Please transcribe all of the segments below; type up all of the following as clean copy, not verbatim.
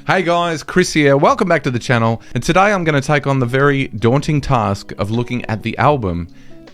Hey guys, Chris here. Welcome back to the channel. And today I'm going to take on the very daunting task of looking at the album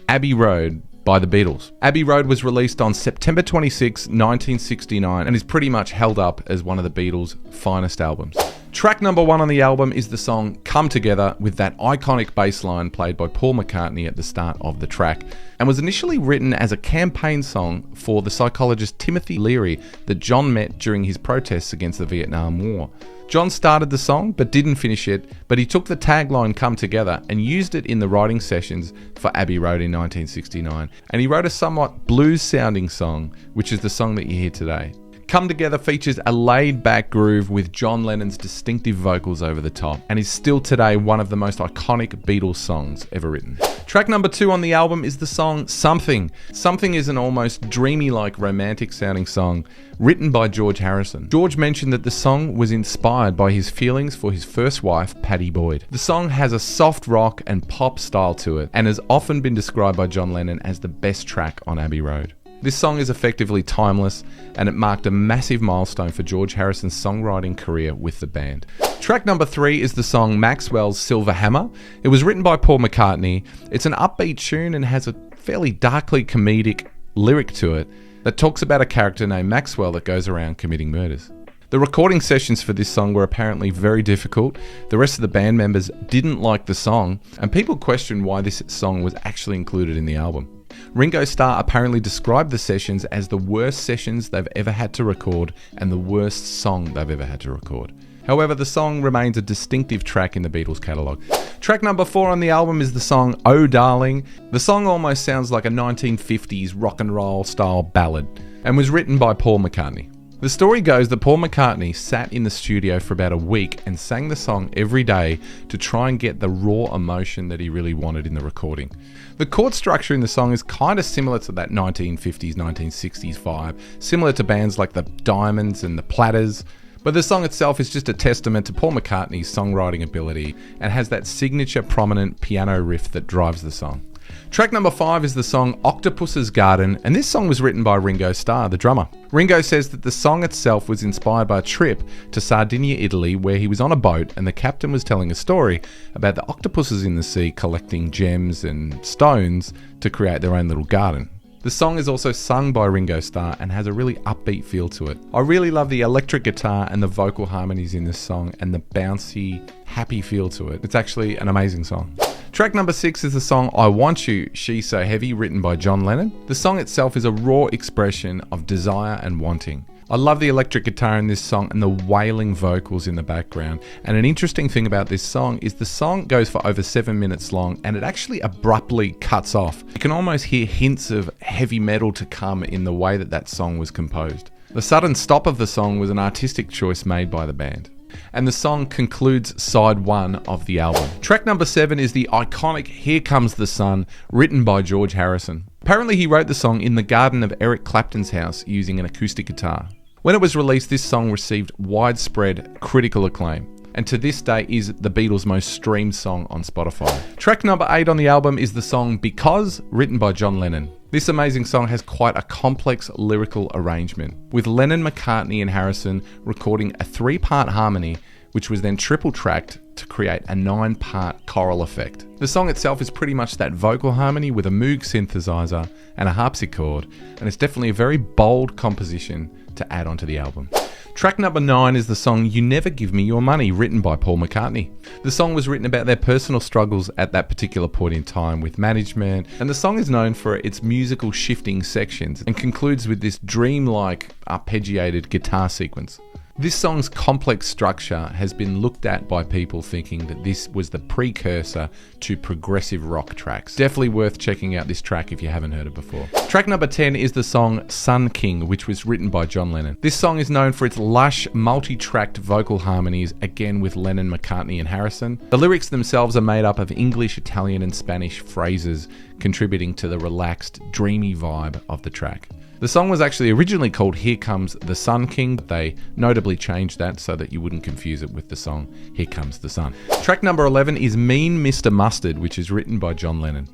Abbey Road by the Beatles. Abbey Road was released on September 26, 1969 and is pretty much held up as one of the Beatles' finest albums. Track number 1 on the album is the song Come Together, with that iconic bass line played by Paul McCartney at the start of the track, and was initially written as a campaign song for the psychologist Timothy Leary that John met during his protests against the Vietnam War. John started the song but didn't finish it, but he took the tagline Come Together and used it in the writing sessions for Abbey Road in 1969, and he wrote a somewhat blues-sounding song, which is the song that you hear today. Come Together features a laid-back groove with John Lennon's distinctive vocals over the top, and is still today one of the most iconic Beatles songs ever written. Track number 2 on the album is the song Something. Something is an almost dreamy-like romantic-sounding song written by George Harrison. George mentioned that the song was inspired by his feelings for his first wife, Pattie Boyd. The song has a soft rock and pop style to it, and has often been described by John Lennon as the best track on Abbey Road. This song is effectively timeless, and it marked a massive milestone for George Harrison's songwriting career with the band. Track number 3 is the song Maxwell's Silver Hammer. It was written by Paul McCartney. It's an upbeat tune and has a fairly darkly comedic lyric to it that talks about a character named Maxwell that goes around committing murders. The recording sessions for this song were apparently very difficult. The rest of the band members didn't like the song, and people questioned why this song was actually included in the album. Ringo Starr apparently described the sessions as the worst sessions they've ever had to record and the worst song they've ever had to record. However, the song remains a distinctive track in the Beatles catalogue. Track number 4 on the album is the song Oh Darling. The song almost sounds like a 1950s rock and roll style ballad and was written by Paul McCartney. The story goes that Paul McCartney sat in the studio for about a week and sang the song every day to try and get the raw emotion that he really wanted in the recording. The chord structure in the song is kind of similar to that 1950s, 1960s vibe, similar to bands like the Diamonds and the Platters, but the song itself is just a testament to Paul McCartney's songwriting ability and has that signature prominent piano riff that drives the song. Track number 5 is the song Octopuss Garden, and this song was written by Ringo Starr, the drummer. Ringo says that the song itself was inspired by a trip to Sardinia, Italy, where he was on a boat and the captain was telling a story about the octopuses in the sea collecting gems and stones to create their own little garden. The song is also sung by Ringo Starr and has a really upbeat feel to it. I really love the electric guitar and the vocal harmonies in this song and the bouncy, happy feel to it. It's actually an amazing song. Track number 6 is the song I Want You, She's So Heavy, written by John Lennon. The song itself is a raw expression of desire and wanting. I love the electric guitar in this song and the wailing vocals in the background. And an interesting thing about this song is the song goes for over 7 minutes long and it actually abruptly cuts off. You can almost hear hints of heavy metal to come in the way that that song was composed. The sudden stop of the song was an artistic choice made by the band. And the song concludes side 1 of the album. Track number 7 is the iconic Here Comes the Sun, written by George Harrison. Apparently he wrote the song in the garden of Eric Clapton's house using an acoustic guitar. When it was released, this song received widespread critical acclaim, and to this day is the Beatles' most streamed song on Spotify. Track number 8 on the album is the song Because, written by John Lennon. This amazing song has quite a complex lyrical arrangement, with Lennon, McCartney and Harrison recording a 3-part harmony, which was then triple-tracked to create a 9-part choral effect. The song itself is pretty much that vocal harmony with a Moog synthesizer and a harpsichord, and it's definitely a very bold composition to add onto the album. Track number 9 is the song You Never Give Me Your Money, written by Paul McCartney. The song was written about their personal struggles at that particular point in time with management, and the song is known for its musical shifting sections and concludes with this dreamlike arpeggiated guitar sequence. This song's complex structure has been looked at by people thinking that this was the precursor to progressive rock tracks. Definitely worth checking out this track if you haven't heard it before. Track number 10 is the song Sun King, which was written by John Lennon. This song is known for its lush, multi-tracked vocal harmonies, again with Lennon, McCartney and Harrison. The lyrics themselves are made up of English, Italian and Spanish phrases, contributing to the relaxed, dreamy vibe of the track. The song was actually originally called Here Comes the Sun King, but they notably changed that so that you wouldn't confuse it with the song Here Comes the Sun. Track number 11 is Mean Mr. Mustard, which is written by John Lennon.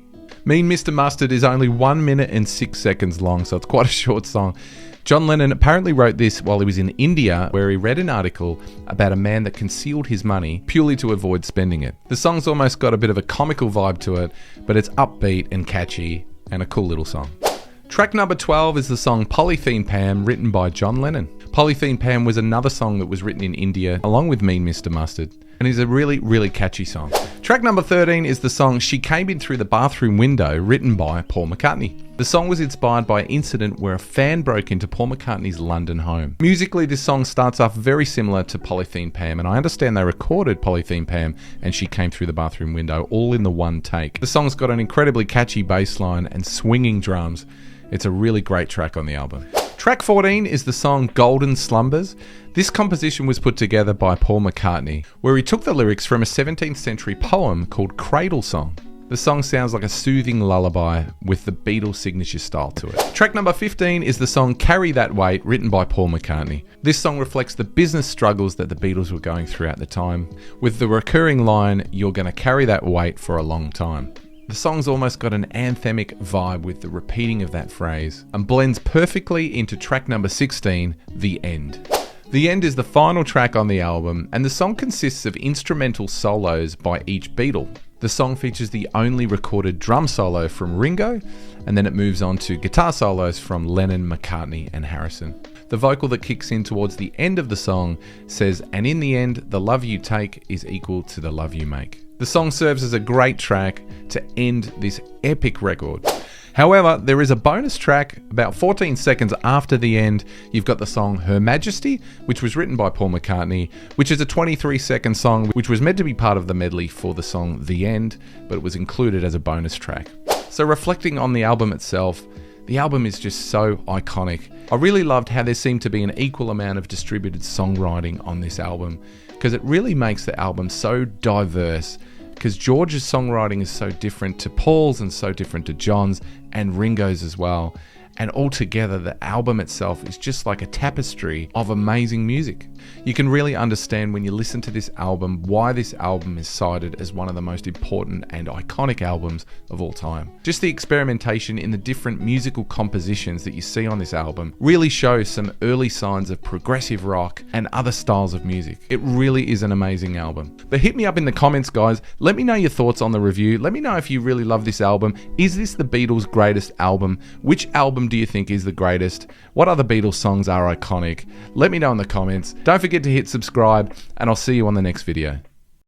Mean Mr. Mustard is only 1 minute and 6 seconds long, so it's quite a short song. John Lennon apparently wrote this while he was in India, where he read an article about a man that concealed his money purely to avoid spending it. The song's almost got a bit of a comical vibe to it, but it's upbeat and catchy and a cool little song. Track number 12 is the song Polye Pam, written by John Lennon. Polye Pam was another song that was written in India along with Mean Mr. Mustard, and is a really, really catchy song. Track number 13 is the song She Came In Through the Bathroom Window, written by Paul McCartney. The song was inspired by an incident where a fan broke into Paul McCartney's London home. Musically, this song starts off very similar to Polye Pam, and I understand they recorded Polye Pam and She Came Through the Bathroom Window all in the one take. The song's got an incredibly catchy bass line and swinging drums. It's a really great track on the album. Track 14 is the song Golden Slumbers. This composition was put together by Paul McCartney, where he took the lyrics from a 17th century poem called Cradle Song. The song sounds like a soothing lullaby with the Beatles signature style to it. Track number 15 is the song Carry That Weight, written by Paul McCartney. This song reflects the business struggles that the Beatles were going through at the time, with the recurring line, "You're gonna carry that weight for a long time." The song's almost got an anthemic vibe with the repeating of that phrase, and blends perfectly into track number 16, The End. The End is the final track on the album, and the song consists of instrumental solos by each Beatle. The song features the only recorded drum solo from Ringo, and then it moves on to guitar solos from Lennon, McCartney, and Harrison. The vocal that kicks in towards the end of the song says, "And in the end, the love you take is equal to the love you make." The song serves as a great track to end this epic record. However, there is a bonus track about 14 seconds after the end. You've got the song Her Majesty, which was written by Paul McCartney, which is a 23-second song which was meant to be part of the medley for the song The End, but it was included as a bonus track. So reflecting on the album itself, the album is just so iconic. I really loved how there seemed to be an equal amount of distributed songwriting on this album, because it really makes the album so diverse, because George's songwriting is so different to Paul's and so different to John's and Ringo's as well. And altogether, the album itself is just like a tapestry of amazing music. You can really understand when you listen to this album why this album is cited as one of the most important and iconic albums of all time. Just the experimentation in the different musical compositions that you see on this album really shows some early signs of progressive rock and other styles of music. It really is an amazing album. But hit me up in the comments, guys. Let me know your thoughts on the review. Let me know if you really love this album. Is this the Beatles' greatest album? Which album do you think is the greatest? What other Beatles songs are iconic? Let me know in the comments. Don't forget to hit subscribe, and I'll see you on the next video.